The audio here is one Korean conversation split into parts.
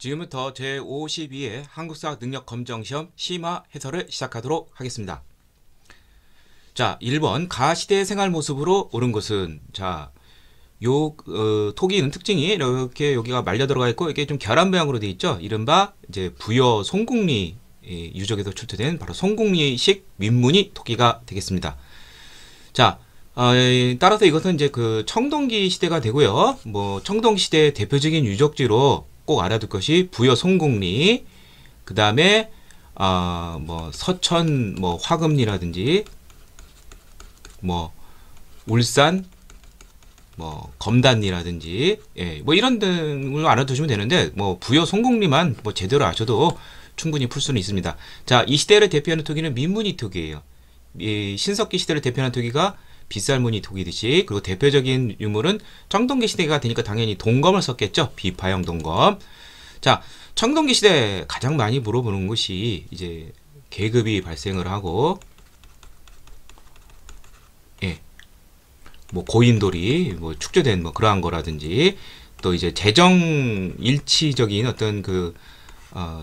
지금부터 제52회 한국사 능력검정시험 심화 해설을 시작하도록 하겠습니다. 자, 1번 가시대의 생활 모습으로 옳은 것은, 자, 토기는 특징이 이렇게 여기가 말려 들어가 있고 이게 좀 결함 모양으로 되어 있죠. 이른바 이제 부여 송국리 유적에서 출토된 바로 송국리식 민무늬 토기가 되겠습니다. 자, 따라서 이것은 이제 그 청동기 시대가 되고요. 뭐 청동기 시대의 대표적인 유적지로 꼭 알아둘 것이 부여 송국리, 그 다음에 뭐 서천 뭐 화금리라든지 뭐 울산 뭐 검단리라든지 뭐 이런 등을 알아두시면 되는데, 뭐 부여 송국리만 뭐 제대로 아셔도 충분히 풀 수는 있습니다. 자, 이 시대를 대표하는 토기는 민무늬 토기예요. 이 신석기 시대를 대표하는 토기가 빗살무늬 토기듯이, 그리고 대표적인 유물은 청동기 시대가 되니까 당연히 동검을 썼겠죠. 비파형 동검. 자, 청동기 시대 가장 많이 물어보는 것이 이제 계급이 발생을 하고, 뭐 고인돌이 뭐 축제된 뭐 그러한 거라든지, 또 이제 재정 일치적인 어떤 그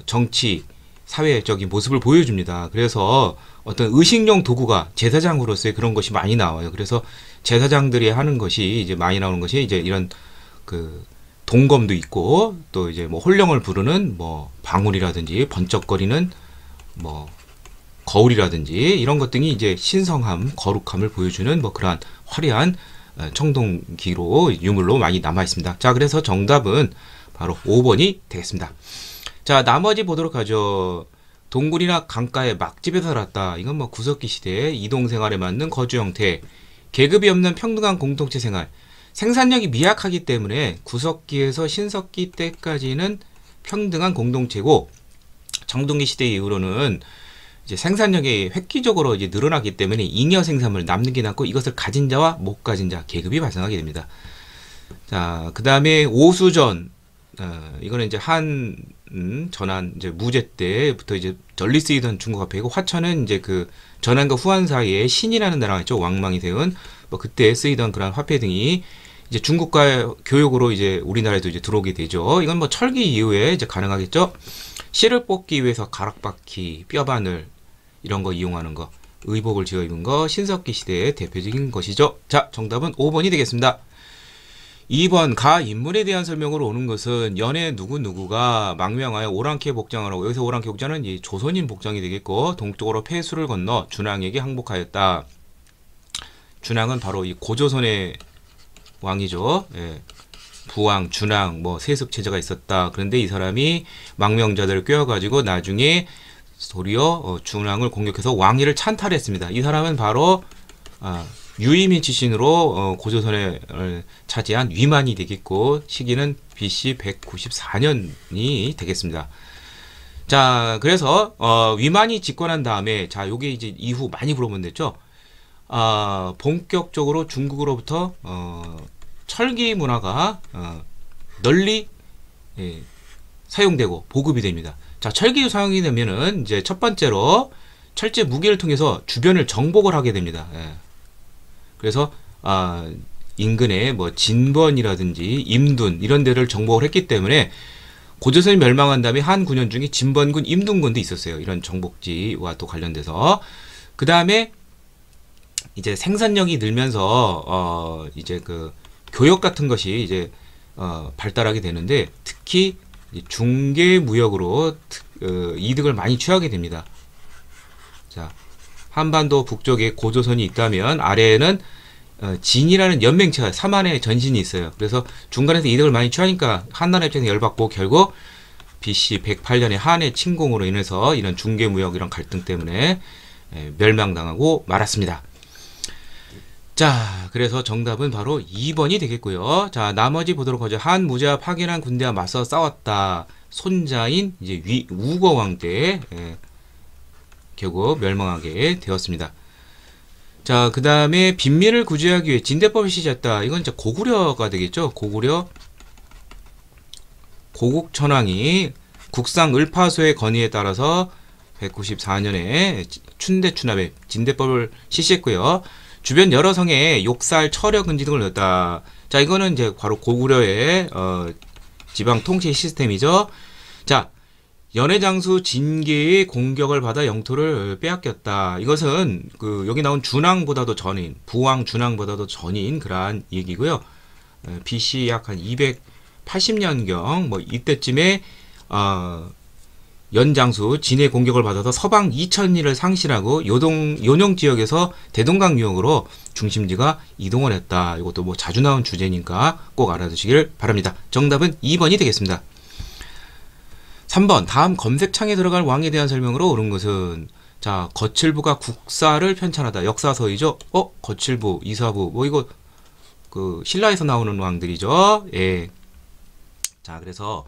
정치 사회적인 모습을 보여줍니다. 그래서 어떤 의식용 도구가 제사장으로서의 그런 것이 많이 나와요. 그래서 제사장들이 하는 것이 이제 많이 나오는 것이 이제 이런 그 동검도 있고, 또 이제 뭐 홀령을 부르는 뭐 방울이라든지 번쩍거리는 뭐 거울이라든지 이런 것 등이 이제 신성함, 거룩함을 보여주는 뭐 그러한 화려한 청동기로 유물로 많이 남아 있습니다. 자, 그래서 정답은 바로 5번이 되겠습니다. 자, 나머지 보도록 하죠. 동굴이나 강가에 막집에 살았다. 이건 뭐 구석기 시대의 이동생활에 맞는 거주 형태, 계급이 없는 평등한 공동체 생활, 생산력이 미약하기 때문에 구석기에서 신석기 때까지는 평등한 공동체고, 청동기 시대 이후로는 이제 생산력이 획기적으로 이제 늘어나기 때문에 잉여 생산물 남는 게 남고, 이것을 가진 자와 못 가진 자 계급이 발생하게 됩니다. 자, 그 다음에 오수전, 이거는 이제 전한 이제 무제 때부터 이제 전리 쓰이던 중국 화폐이고, 화천은 이제 그 전한과 후한 사이에 신이라는 나라가 있죠. 왕망이 세운 뭐 그때 쓰이던 그런 화폐 등이 이제 중국과 교역으로 이제 우리나라에도 이제 들어오게 되죠. 이건 뭐 철기 이후에 이제 가능하겠죠. 실을 뽑기 위해서 가락바퀴, 뼈바늘 이런 거 이용하는 거, 의복을 지어 입은 거 신석기 시대의 대표적인 것이죠. 자, 정답은 5번이 되겠습니다. 2번 가 인물에 대한 설명으로 오는 것은, 연애 누구누구가 망명하여 오랑캐 복장을 하고, 여기서 오랑캐 복장은 이 조선인 복장이 되겠고, 동쪽으로 폐수를 건너 준왕에게 항복하였다. 준왕은 바로 이 고조선의 왕이죠. 부왕, 준왕, 뭐 세습체제가 있었다. 그런데 이 사람이 망명자들을 꿰어가지고 나중에 도리어 준왕을 공격해서 왕위를 찬탈했습니다. 이 사람은 바로 유이민 출신으로 고조선을 차지한 위만이 되겠고, 시기는 BC 194년이 되겠습니다. 자, 그래서 위만이 집권한 다음에, 자, 요게 이제 이후 많이 물어보면 됐죠. 본격적으로 중국으로부터 철기 문화가 널리 사용되고 보급이 됩니다. 자, 철기 사용이 되면은 이제 첫 번째로 철제 무기를 통해서 주변을 정복을 하게 됩니다. 그래서 인근에 뭐 진번이라든지 임둔 이런 데를 정복을 했기 때문에, 고조선이 멸망한 다음에 한 9년 중에 진번군, 임둔군도 있었어요. 이런 정복지와 또 관련돼서. 그 다음에 이제 생산력이 늘면서 이제 그 교역 같은 것이 이제 발달하게 되는데, 특히 중개 무역으로 이득을 많이 취하게 됩니다. 자, 한반도 북쪽에 고조선이 있다면 아래에는 진이라는 연맹체가 삼한의 전신이 있어요. 그래서 중간에서 이득을 많이 취하니까 한나라 입장에서 열받고, 결국 BC 108년에 한의 침공으로 인해서 이런 중개 무역 이런 갈등 때문에 멸망당하고 말았습니다. 자, 그래서 정답은 바로 2번이 되겠고요. 자, 나머지 보도록 하죠. 한 무제와 파견한 군대와 맞서 싸웠다. 손자인 이제 우거왕 때 결국 멸망하게 되었습니다. 자, 그 다음에 빈민을 구제하기 위해 진대법을 시작했다. 이건 이제 고구려가 되겠죠. 고구려 고국천왕이 국상 을파소의 건의에 따라서 194년에 춘대추납에 진대법을 실시했고요. 주변 여러 성에 욕살, 철여 근지 등을 넣었다. 자, 이거는 이제 바로 고구려의 지방 통치 시스템이죠. 자, 연해장수 진계의 공격을 받아 영토를 빼앗겼다. 이것은 그 여기 나온 준왕보다도 전인, 부왕 준왕보다도 전인 그러한 얘기고요. BC 약 한 280년경 뭐 이때쯤에 연장수 진의 공격을 받아서 서방 2000리를 상실하고 요동 지역에서 대동강 유역으로 중심지가 이동을 했다. 이것도 뭐 자주 나온 주제니까 꼭 알아두시길 바랍니다. 정답은 2번이 되겠습니다. 3번 다음 검색창에 들어갈 왕에 대한 설명으로 옳은 것은 자 거칠부가 국사를 편찬하다. 역사서이죠. 거칠부, 이사부 뭐 이거 그 신라에서 나오는 왕들이죠. 예. 자 그래서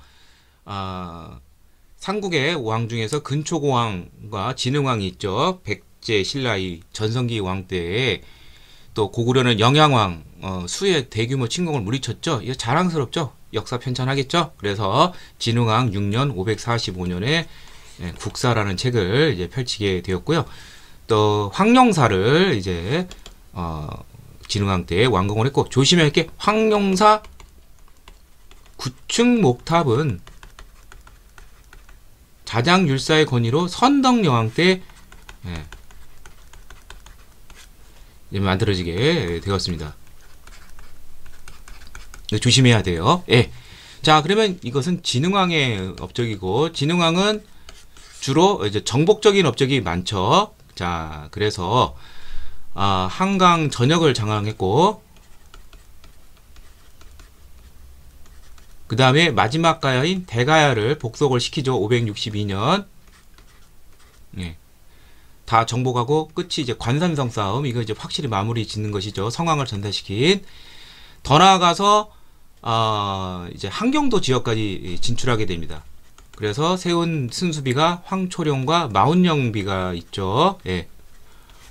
삼국의 왕 중에서 근초고왕과 진흥왕이 있죠. 백제 신라의 전성기 왕 때에 또 고구려는 영양왕 수의 대규모 침공을 물리쳤죠. 이거 자랑스럽죠. 역사 편찬하겠죠. 그래서 진흥왕 6년 545년에 국사라는 책을 이제 펼치게 되었고요. 또 황룡사를 이제 진흥왕 때 완공을 했고 조심해야 할 게 황룡사 9층 목탑은 자장율사의 권위로 선덕여왕 때 만들어지게 되었습니다. 조심해야 돼요. 예. 자, 그러면 이것은 진흥왕의 업적이고, 진흥왕은 주로 이제 정복적인 업적이 많죠. 자, 그래서, 한강 전역을 장악했고, 그 다음에 마지막 가야인 대가야를 복속을 시키죠. 562년. 예. 다 정복하고 끝이 이제 관산성 싸움, 이거 이제 확실히 마무리 짓는 것이죠. 성왕을 전달시킨. 더 나아가서 이제 한경도 지역까지 진출하게 됩니다. 그래서 세운 순수비가 황초룡과 마운영비가 있죠. 예.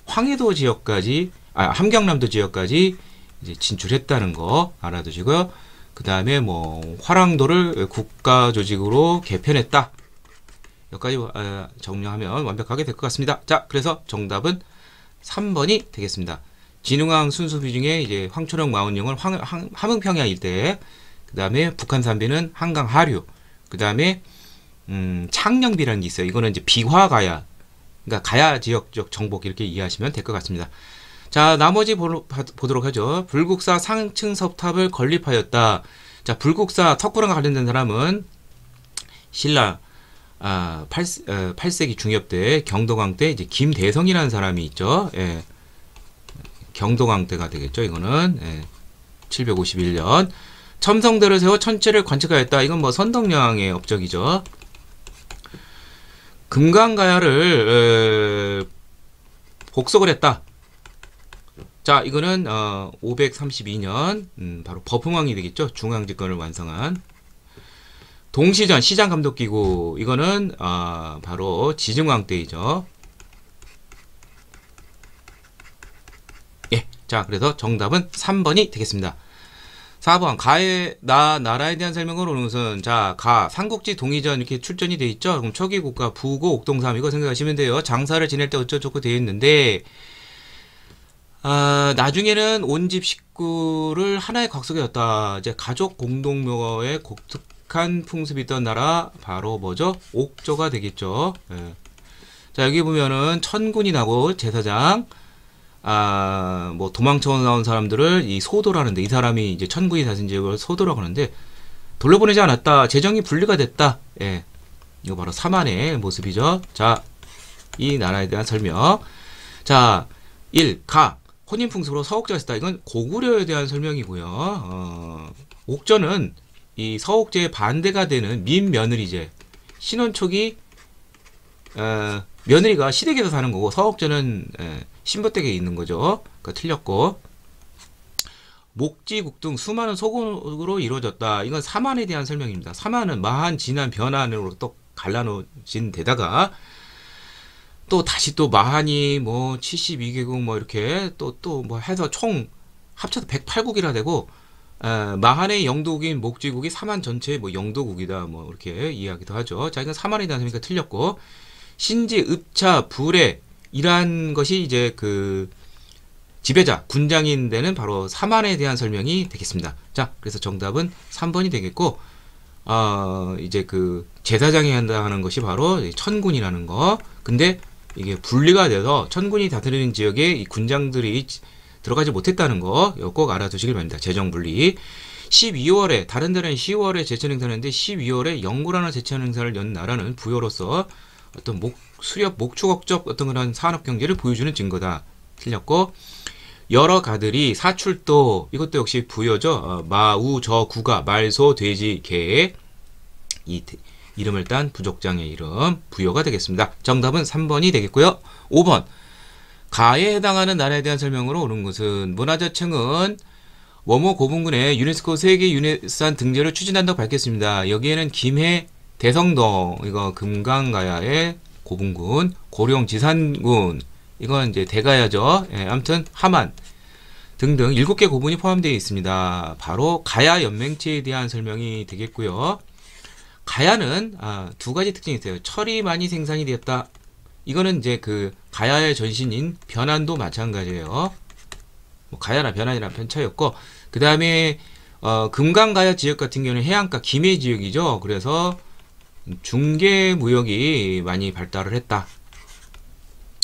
황해도 지역까지, 함경남도 지역까지 이제 진출했다는 거 알아두시고요. 그 다음에 뭐 화랑도를 국가 조직으로 개편했다. 여기까지 정리하면 완벽하게 될 것 같습니다. 자, 그래서 정답은 3번이 되겠습니다. 진흥왕 순수비 중에 이제 황초령 마운영은 함흥평야 일대, 그 다음에 북한 산비는 한강 하류, 그 다음에 창녕비라는 게 있어요. 이거는 이제 비화가야, 그러니까 가야 지역적 정복 이렇게 이해하시면 될 것 같습니다. 자, 나머지 보도록 하죠. 불국사 상층 섭탑을 건립하였다. 자, 불국사 석굴왕과 관련된 사람은 신라 8세기 중엽 때 경도광 때 이제 김대성이라는 사람이 있죠. 예. 경도광 때가 되겠죠. 이거는 751년 첨성대를 세워 천체를 관측하였다. 이건 뭐 선덕여왕의 업적이죠. 금강가야를 복속을 했다. 자, 이거는 532년 바로 버풍왕이 되겠죠. 중앙집권을 완성한. 동시전 시장감독기구, 이거는 바로 지증왕 때이죠. 예, 자 그래서 정답은 3번이 되겠습니다. 4번 가의 나라에 대한 설명을 오는 것은 자, 삼국지 동의전 이렇게 출전이 돼 있죠. 그럼 초기국가 부고 옥동삼 이거 생각하시면 돼요. 장사를 지낼 때 어쩌고저쩌고 되어 있는데 나중에는 온 집 식구를 하나의 곽속에 뒀다. 이제 가족 공동묘에 독특한 풍습이 있던 나라 바로 뭐죠? 옥조가 되겠죠. 예. 자, 여기 보면은 천군이 나고 제사장 뭐 도망쳐 나온 사람들을 이 소도라는데, 이 사람이 이제 천군이 다진 지역을 소도라고 하는데 돌려보내지 않았다. 재정이 분리가 됐다. 예. 이거 바로 사만의 모습이죠. 자, 이 나라에 대한 설명. 자, 1. 혼인풍습으로 서옥제가 있다. 이건 고구려에 대한 설명이고요. 옥저는 이 서옥제의 반대가 되는 민며느리제. 신혼 초기 며느리가 시댁에서 사는 거고 서옥제는 신부댁에 있는 거죠. 그러니까 틀렸고. 목지국 등 수많은 소국으로 이루어졌다. 이건 사만에 대한 설명입니다. 사만은 마한, 진한, 변한으로 또 갈라놓은 데다가 또 다시 또 마한이 뭐 72개국 뭐 이렇게 또 뭐 해서 총 합쳐서 108국이라 되고 마한의 영도국인 목지국이 사만 전체의 뭐 영도국이다 뭐 이렇게 이야기도 하죠. 자, 이건 사만에 대한 설명이니까 틀렸고, 신지, 읍차, 불에 이러한 것이 이제 그 지배자, 군장인 데는 바로 사만에 대한 설명이 되겠습니다. 자, 그래서 정답은 3번이 되겠고, 이제 그 제사장이 한다는 것이 바로 천군이라는 거. 근데 이게 분리가 돼서 천군이 다스리는 지역에 이 군장들이 들어가지 못했다는 거 꼭 알아두시길 바랍니다. 재정 분리. 12월에 다른 데는 10월에 제천 행사를 했는데 12월에 영구라는 제천 행사를 연 나라는 부여로서 어떤 수렵 목축업적 어떤 그런 산업 경제를 보여주는 증거다. 틀렸고 여러 가들이 사출도 이것도 역시 부여죠. 마우 저 구가 말소 돼지 개 이 이름을 딴 부족장의 이름 부여가 되겠습니다. 정답은 3번이 되겠고요. 5번 가에 해당하는 나라에 대한 설명으로 옳은 것은 문화재청은 워모 고분군의 유네스코 세계유네스산 등재를 추진한다고 밝혔습니다. 여기에는 김해 대성동 이거 금강가야의 고분군 고령 지산군 이건 이제 대가야죠. 예, 아무튼 함안 등등 7개 고분이 포함되어 있습니다. 바로 가야 연맹체에 대한 설명이 되겠고요. 가야는 두 가지 특징이 있어요. 철이 많이 생산이 되었다. 이거는 이제 그 가야의 전신인 변안도 마찬가지예요. 뭐 가야나 변안이나 편 차이였고 그 다음에 금강가야 지역 같은 경우는 해안가 김해 지역이죠. 그래서 중개 무역이 많이 발달을 했다.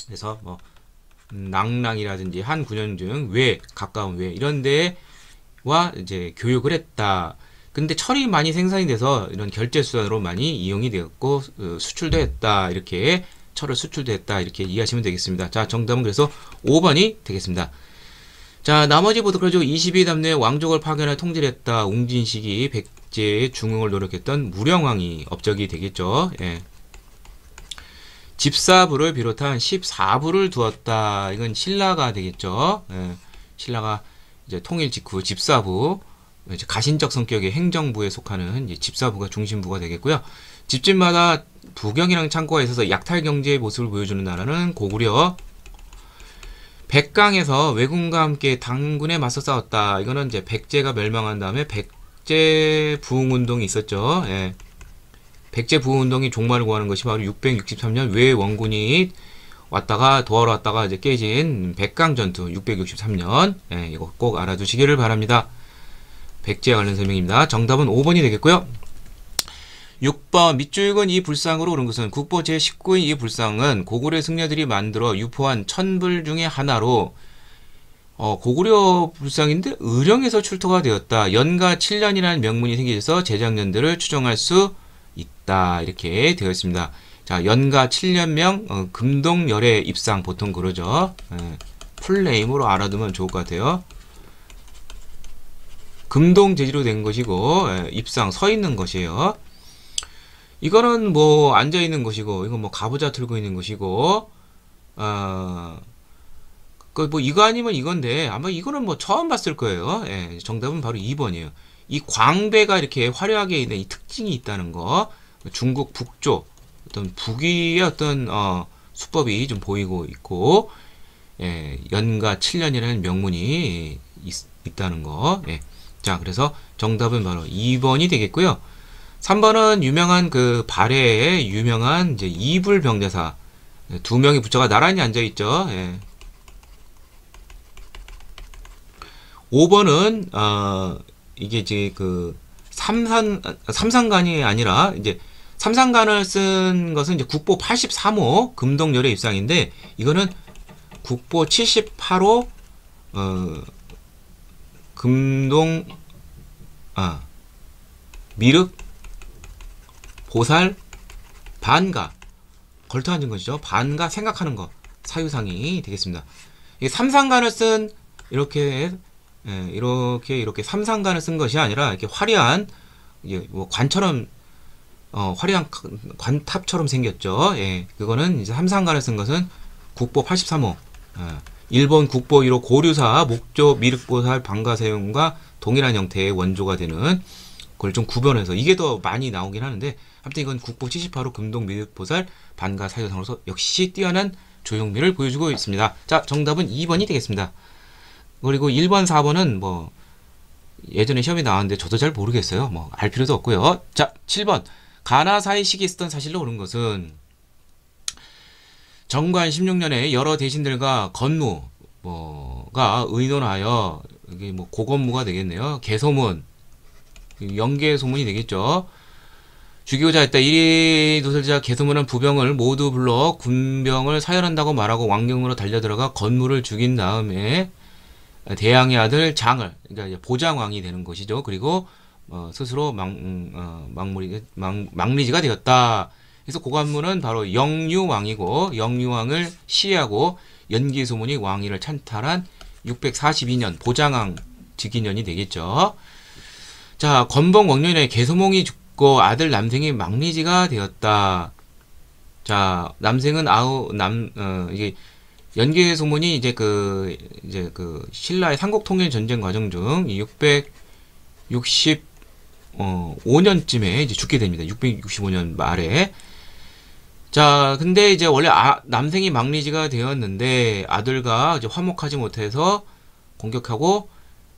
그래서 뭐 낭랑이라든지 한군현중 외 가까운 외 이런 데와 이제 교육을 했다. 근데 철이 많이 생산이 돼서 이런 결제 수단으로 많이 이용이 되었고 수출도 했다. 이렇게 철을 수출도 했다. 이렇게 이해하시면 되겠습니다. 자, 정답은 그래서 5번이 되겠습니다. 자, 나머지 보도록 하죠. 22담내 왕족을 파견해 통제를 했다. 웅진식이 백제의 중흥을 노력했던 무령왕이 업적이 되겠죠. 예. 집사부를 비롯한 14부를 두었다. 이건 신라가 되겠죠. 예. 신라가 이제 통일 직후 집사부, 이제 가신적 성격의 행정부에 속하는 이제 집사부가 중심부가 되겠고요. 집집마다 부경이랑 창고가 있어서 약탈 경제의 모습을 보여주는 나라는 고구려. 백강에서 왜군과 함께 당군에 맞서 싸웠다. 이거는 이제 백제가 멸망한 다음에 백제 부흥운동이 있었죠. 예. 백제 부흥운동이 종말을 구하는 것이 바로 663년 왜원군이 왔다가 도하러 왔다가 이제 깨진 백강 전투 663년. 예, 이거 꼭 알아두시기를 바랍니다. 백제에 관련 설명입니다. 정답은 5번이 되겠고요. 6번 밑줄근 이 불상으로 옳은 것은 국보 제19인 이 불상은 고구려 승려들이 만들어 유포한 천불 중의 하나로 고구려 불상인데 의령에서 출토가 되었다. 연가 7년이라는 명문이 생겨서 제작년들을 추정할 수 있다. 이렇게 되어 있습니다. 자, 연가 7년명 금동열의 입상 보통 그러죠. 풀네임으로 알아두면 좋을 것 같아요. 금동 재질로 된 것이고 입상 서 있는 것이에요. 이거는 뭐 앉아 있는 것이고 이건 뭐 가부좌 틀고 있는 것이고 그 뭐 이거 아니면 이건데 아마 이거는 뭐 처음 봤을 거예요. 예, 정답은 바로 2번이에요. 이 광배가 이렇게 화려하게 있는 이 특징이 있다는 거. 중국 북쪽 어떤 북위의 어떤 수법이 좀 보이고 있고 예, 연가 7년이라는 명문이 있다는 거. 예. 자, 그래서 정답은 바로 2번이 되겠고요. 3번은 유명한 그 발해의 유명한 이제 이불병대사 두 명의 부처가 나란히 앉아 있죠. 예. 5번은 이게 이제 그 삼상간이 아니라 이제 삼상간을 쓴 것은 이제 국보 83호 금동열의 입상인데 이거는 국보 78호 금동 미륵 보살 반가 걸터 앉은 것이죠. 반가 생각하는 것 사유상이 되겠습니다. 이게 삼상간을 쓴 이렇게 삼상간을 쓴 것이 아니라 이렇게 화려한 뭐 관처럼 화려한 관탑처럼 생겼죠. 예, 그거는 이제 삼상간을 쓴 것은 국보 83호 일본 국보 1호 고류사 목조 미륵보살 반가세용과 동일한 형태의 원조가 되는 그걸 좀 구별해서 이게 더 많이 나오긴 하는데 아무튼 이건 국보 78호 금동 미륵보살 반가사유상으로서 역시 뛰어난 조형미를 보여주고 있습니다. 자, 정답은 2번이 되겠습니다. 그리고 1번, 4번은 뭐 예전에 시험이 나왔는데 저도 잘 모르겠어요. 뭐 알 필요도 없고요. 자, 7번 가나사의 시기 있었던 사실로 옳은 것은 정관 16년에 여러 대신들과 건무가 의논하여 이게 뭐 고건무가 되겠네요. 개소문, 연개소문이 되겠죠. 죽이고자 했다. 이리 도설자 개소문한 부병을 모두 불러 군병을 사열한다고 말하고 왕궁으로 달려들어가 건물을 죽인 다음에 대양의 아들 장을, 그러니까 이제 보장왕이 되는 것이죠. 그리고 스스로 망리지가 되었다. 그래서 고관문은 바로 영유왕이고, 영유왕을 시해하고 연개소문이 왕위를 찬탈한 642년 보장왕 즉위년이 되겠죠. 자, 건봉 왕년에 개소몽이 죽고 아들 남생이 망리지가 되었다. 자, 남생은 이게 연개소문이 이제 그 신라의 삼국통일 전쟁 과정 중 665년쯤에 이제 죽게 됩니다. 665년 말에. 자, 근데 이제 원래 남생이 망리지가 되었는데 아들과 이제 화목하지 못해서 공격하고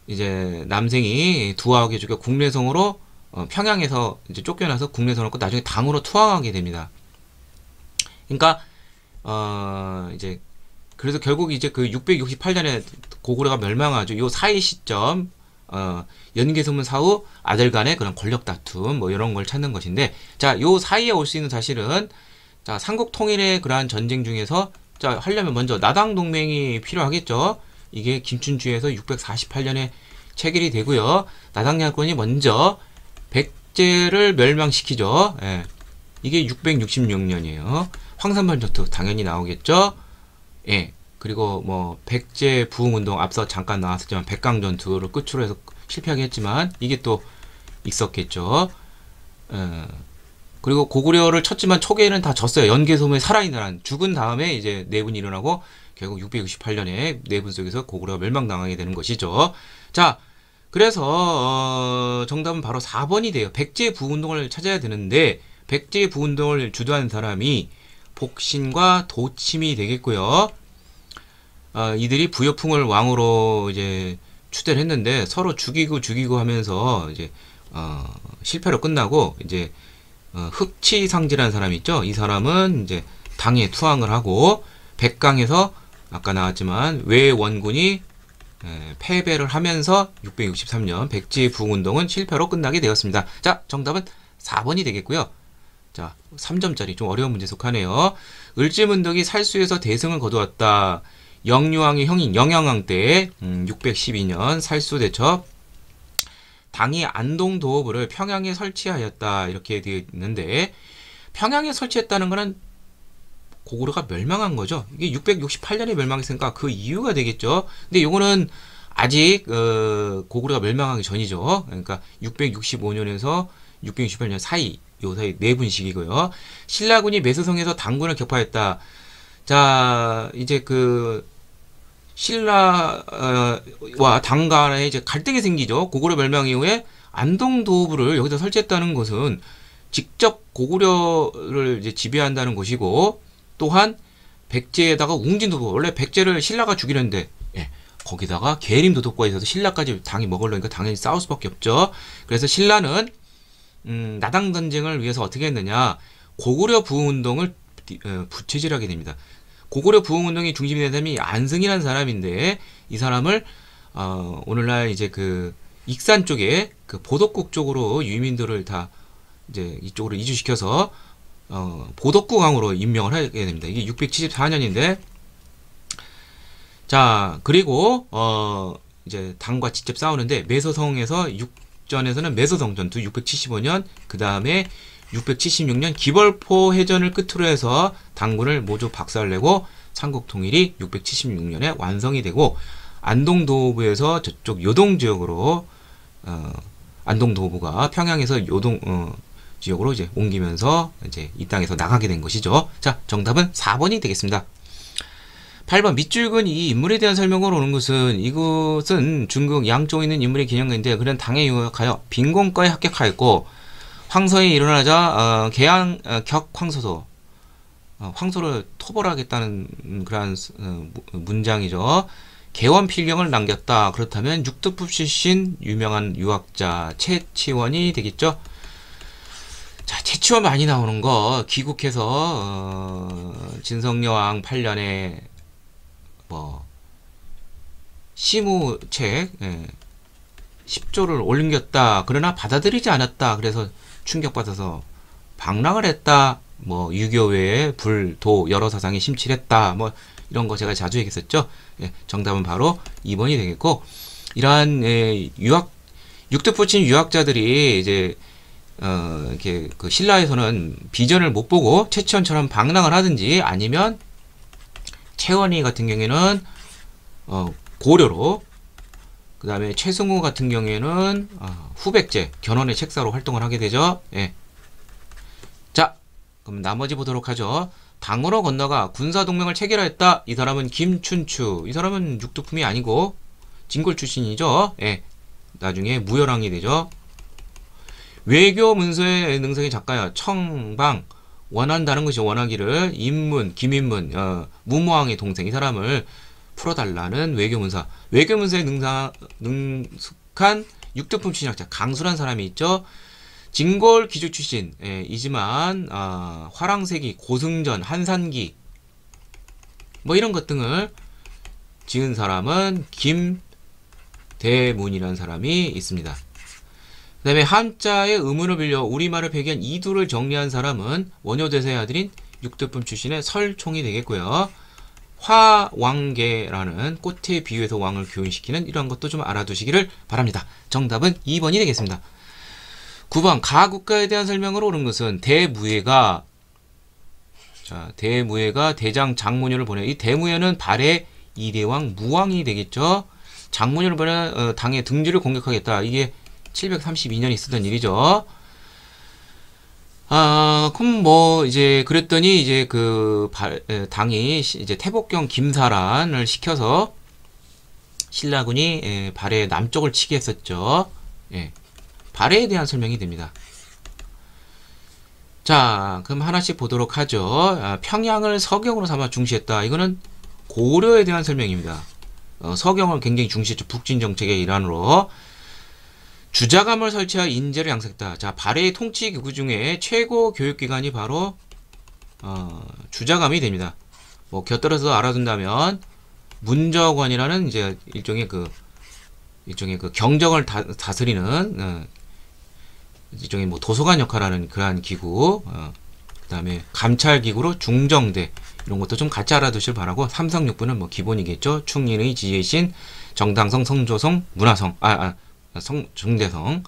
이제 남생이 두하하게 죽여 국내성으로 평양에서 이제 쫓겨나서 국내성으로 나중에 당으로 투항하게 됩니다. 그러니까 이제 그래서 결국 이제 그 668년에 고구려가 멸망하죠. 요 사이 시점 연개소문 사후 아들 간의 그런 권력 다툼 뭐 이런 걸 찾는 것인데, 자, 요 사이에 올 수 있는 사실은, 자, 삼국 통일의 그러한 전쟁 중에서 자 하려면 먼저 나당 동맹이 필요하겠죠. 이게 김춘추에서 648년에 체결이 되고요. 나당 야권이 먼저 백제를 멸망시키죠. 예. 이게 666년이에요. 황산벌 전투 당연히 나오겠죠. 예. 그리고 뭐 백제 부흥운동 앞서 잠깐 나왔었지만 백강 전투를 끝으로 해서 실패하게 했지만 이게 또 있었겠죠. 그리고 고구려를 쳤지만 초기에는 다 졌어요. 연개소문에 살아있는 한 죽은 다음에 이제 내분이 일어나고 결국 668년에 내분 속에서 고구려가 멸망당하게 되는 것이죠. 자, 그래서 정답은 바로 4번이 돼요. 백제 부운동을 찾아야 되는데 백제 부운동을 주도한 사람이 복신과 도침이 되겠고요. 이들이 부여풍을 왕으로 이제 추대를 했는데 서로 죽이고 하면서 이제 실패로 끝나고 이제 흑치상지라는 사람이 있죠. 이 사람은 이제 당에 투항을 하고 백강에서 아까 나왔지만 외원군이 패배를 하면서 663년 백제 부흥운동은 실패로 끝나게 되었습니다. 자, 정답은 4번이 되겠고요. 자, 3점짜리 좀 어려운 문제 속하네요. 을지문덕이 살수에서 대승을 거두었다. 영유왕의 형인 영영왕 때 612년 살수대첩 당이 안동도읍을 평양에 설치하였다. 이렇게 되어 있는데 평양에 설치했다는 거는 고구려가 멸망한 거죠. 이게 668년에 멸망했으니까 그 이유가 되겠죠. 근데 요거는 아직 고구려가 멸망하기 전이죠. 그러니까 665년에서 668년 사이, 요 사이 내분식이고요. 신라군이 매서성에서 당군을 격파했다. 자, 이제 그 신라와 당 간에 이제 갈등이 생기죠. 고구려 멸망 이후에 안동도읍을 여기다 설치했다는 것은 직접 고구려를 이제 지배한다는 것이고, 또한 백제에다가 웅진도도, 원래 백제를 신라가 죽이려는데 거기다가 계림도독과 있어서 신라까지 당이 먹으려니까 당연히 싸울 수밖에 없죠. 그래서 신라는 나당 전쟁을 위해서 어떻게 했느냐, 고구려 부흥운동을 부채질하게 됩니다. 고구려 부흥운동이 중심이 된 사람이 안승이라는 사람인데, 이 사람을 오늘날 이제 그 익산 쪽에 그 보덕국 쪽으로 유민들을 다 이제 이쪽으로 이주시켜서 보덕국왕으로 임명을 하게 됩니다. 이게 674년인데, 자, 그리고 이제 당과 직접 싸우는데 매서성에서 육전에서는 매서성 전투 675년, 그 다음에 676년 기벌포 해전을 끝으로 해서 당군을 모두 박살내고 삼국통일이 676년에 완성이 되고, 안동도부에서 저쪽 요동 지역으로 안동도부가 평양에서 요동 지역으로 이제 옮기면서 이제 이 땅에서 나가게 된 것이죠. 자, 정답은 4번이 되겠습니다. 8번 밑줄근 이 인물에 대한 설명을 오는 것은, 이것은 중국 양쪽에 있는 인물의 기념관인데 그는 당에 유학하여 빈곤과에 합격하였고 황소에 일어나자 격 황소소, 황소를 토벌하겠다는 그러한 문장이죠. 개원필경을 남겼다. 그렇다면 육두법 출신 유명한 유학자 채치원이 되겠죠. 자, 채치원 많이 나오는 거, 귀국해서 진성여왕 8년에 뭐 시무책 10조를 올림겼다. 그러나 받아들이지 않았다. 그래서 충격받아서 방랑을 했다. 뭐 유교 외에 불, 도 여러 사상에 심취했다. 뭐 이런 거 제가 자주 얘기했었죠. 예, 정답은 바로 2번이 되겠고 이러한 육두포친 유학자들이 이제 이렇게 그 신라에서는 비전을 못 보고 최치원처럼 방랑을 하든지 아니면 최원희 같은 경우에는 고려로 그 다음에 최승우 같은 경우에는 후백제 견훤의 책사로 활동을 하게 되죠. 예. 자, 그럼 나머지 보도록 하죠. 당으로 건너가 군사동맹을 체결하였다. 이 사람은 김춘추. 이 사람은 육두품이 아니고 진골 출신이죠. 예. 나중에 무열왕이 되죠. 외교 문서의 능성의 작가야. 청방. 원한다는 것이 원하기를. 인문, 김인문, 무모왕의 동생. 이 사람을 풀어달라는 외교문서. 외교문서에 능숙한 육두품 취약자 강수란 사람이 있죠. 진골 기주 출신 이지만 화랑세기, 고승전, 한산기 뭐 이런 것 등을 지은 사람은 김대문이라는 사람이 있습니다. 그 다음에 한자의 의문을 빌려 우리말을 배기한 이두를 정리한 사람은 원효대사의 아들인 육두품 출신의 설총이 되겠고요. 화왕계라는 꽃에 비유해서 왕을 교훈시키는 이런 것도 좀 알아두시기를 바랍니다. 정답은 2번이 되겠습니다. 9번 가국가에 대한 설명으로 옳은 것은 대무예가 대장 장문효를 보내. 이 대무예는 발해 이대왕 무왕이 되겠죠. 장문효를 보내 당의 등지를 공격하겠다. 이게 732년에 있었던 일이죠. 그럼 뭐 이제 그랬더니 이제 당이 이제 태복경 김사란을 시켜서 신라군이 발해 남쪽을 치게 했었죠. 예. 발해에 대한 설명이 됩니다. 자, 그럼 하나씩 보도록 하죠. 평양을 서경으로 삼아 중시했다. 이거는 고려에 대한 설명입니다. 서경을 굉장히 중시했죠. 북진 정책의 일환으로. 주자감을 설치하 인재를 양성했다. 자, 발해의 통치 기구 중에 최고 교육기관이 바로 주자감이 됩니다. 뭐 곁들여서 알아둔다면 문저관이라는 이제 일종의 그 경정을 다스리는 일종의 뭐 도서관 역할하는 그러한 기구, 그 다음에 감찰 기구로 중정대 이런 것도 좀 같이 알아두실 바라고. 삼성육부는 뭐 기본이겠죠. 충인의 지혜신, 정당성, 성조성, 문화성, 정대성.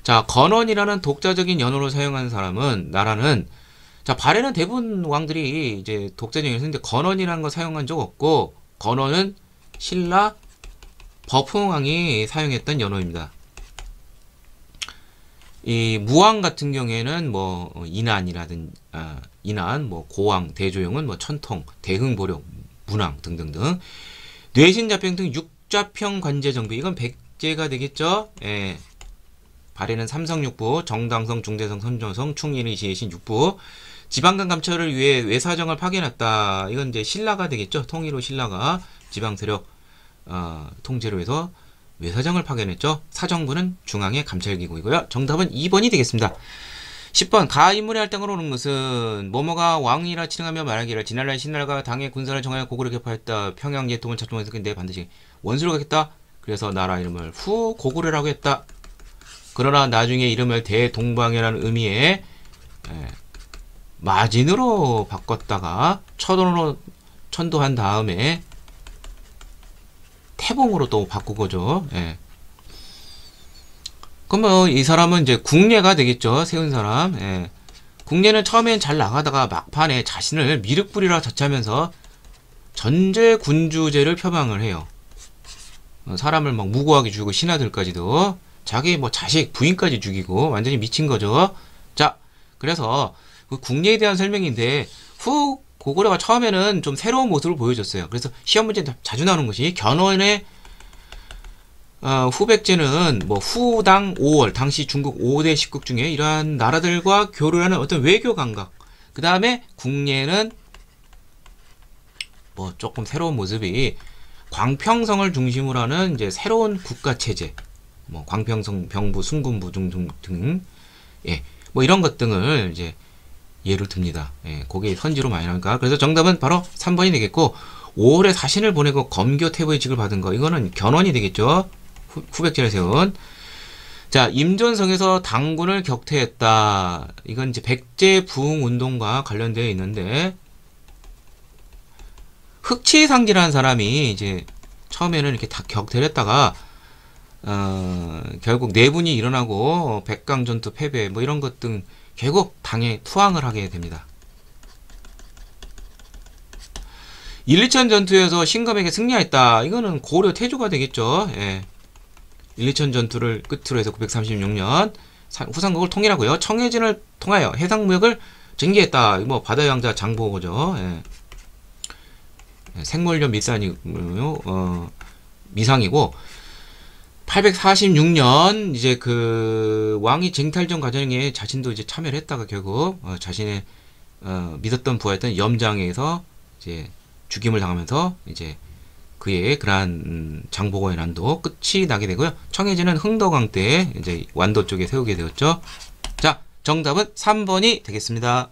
자, 건원이라는 독자적인 연호를 사용한 나라는 자, 발해는 대부분 왕들이 이제 독자적인 연호인데 건원이라는 거 사용한 적 없고, 건원은 신라 버풍왕이 사용했던 연호입니다. 이 무왕 같은 경우에는 뭐 인안, 뭐 고왕, 대조영은 뭐 천통, 대흥보령, 문왕 등등등. 뇌신자평 등 육자평 관제정비, 이건 백제가 되겠죠. 예. 발해는 삼성육부, 정당성, 중대성, 선조성, 충인의 지혜신 육부. 지방간 감찰을 위해 외사정을 파견했다. 이건 이제 신라가 되겠죠. 통일후 신라가 지방세력 통제로 해서 외사정을 파견했죠. 사정부는 중앙의 감찰기구이고요. 정답은 2번이 되겠습니다. 10번 가인문의 할당으로 오는 것은 뭐뭐가 왕이라 치능하며 말하기를 진할날 신라가 당의 군사를 정하여 고구려 개파했다. 평양 예통을 작동해서 근데 반드시 원수를 가겠다. 그래서 나라 이름을 후 고구려라고 했다. 그러나 나중에 이름을 대동방이라는 의미의 마진으로 바꿨다가 천원으로 천도한 다음에 태봉으로 또 바꾸고죠. 예. 그러면 이 사람은 이제 궁례가 되겠죠. 세운 사람. 예. 궁례는 처음엔 잘 나가다가 막판에 자신을 미륵불이라 자처하면서 전제군주제를 표방을 해요. 사람을 막 무고하게 죽이고 신하들까지도 자기 뭐 자식 부인까지 죽이고 완전히 미친 거죠. 자, 그래서 그 궁례에 대한 설명인데 후 고구려가 처음에는 좀 새로운 모습을 보여줬어요. 그래서 시험 문제에 자주 나오는 것이 견훤의 후백제는 뭐 후당 5월 당시 중국 5대 10국 중에 이러한 나라들과 교류하는 어떤 외교 감각. 그 다음에 궁례는 뭐 조금 새로운 모습이 광평성을 중심으로 하는 이제 새로운 국가 체제, 뭐 광평성, 병부, 순군부 등, 예, 뭐 이런 것 등을 이제 예를 듭니다. 예, 그게 선지로 많이 나오니까. 그래서 정답은 바로 3번이 되겠고, 5월에 사신을 보내고 검교 태보의 직을 받은 거, 이거는 견훤이 되겠죠. 후백제를 세운. 자, 임전성에서 당군을 격퇴했다. 이건 이제 백제 부흥 운동과 관련되어 있는데, 흑치상지라는 사람이 이제 처음에는 이렇게 다 격퇴를 했다가 결국 내분이 일어나고 백강전투 패배 뭐 이런 것 등 결국 당에 투항을 하게 됩니다. 1~2천 전투에서 신검에게 승리했다. 이거는 고려 태조가 되겠죠. 예. 1~2천 전투를 끝으로 해서 936년 후삼국을 통일하고요. 청해진을 통하여 해상무역을 전개했다. 뭐 바다의 왕자 장보고죠. 예. 생물련 미상이고요. 미상이고 846년 이제 그 왕이 쟁탈전 과정에 자신도 이제 참여를 했다가 결국 자신의 믿었던 부하였던 염장에서 이제 죽임을 당하면서 이제 그의 그러한 장보고의 난도 끝이 나게 되고요. 청해진은 흥덕왕 때 이제 완도 쪽에 세우게 되었죠. 자, 정답은 3번이 되겠습니다.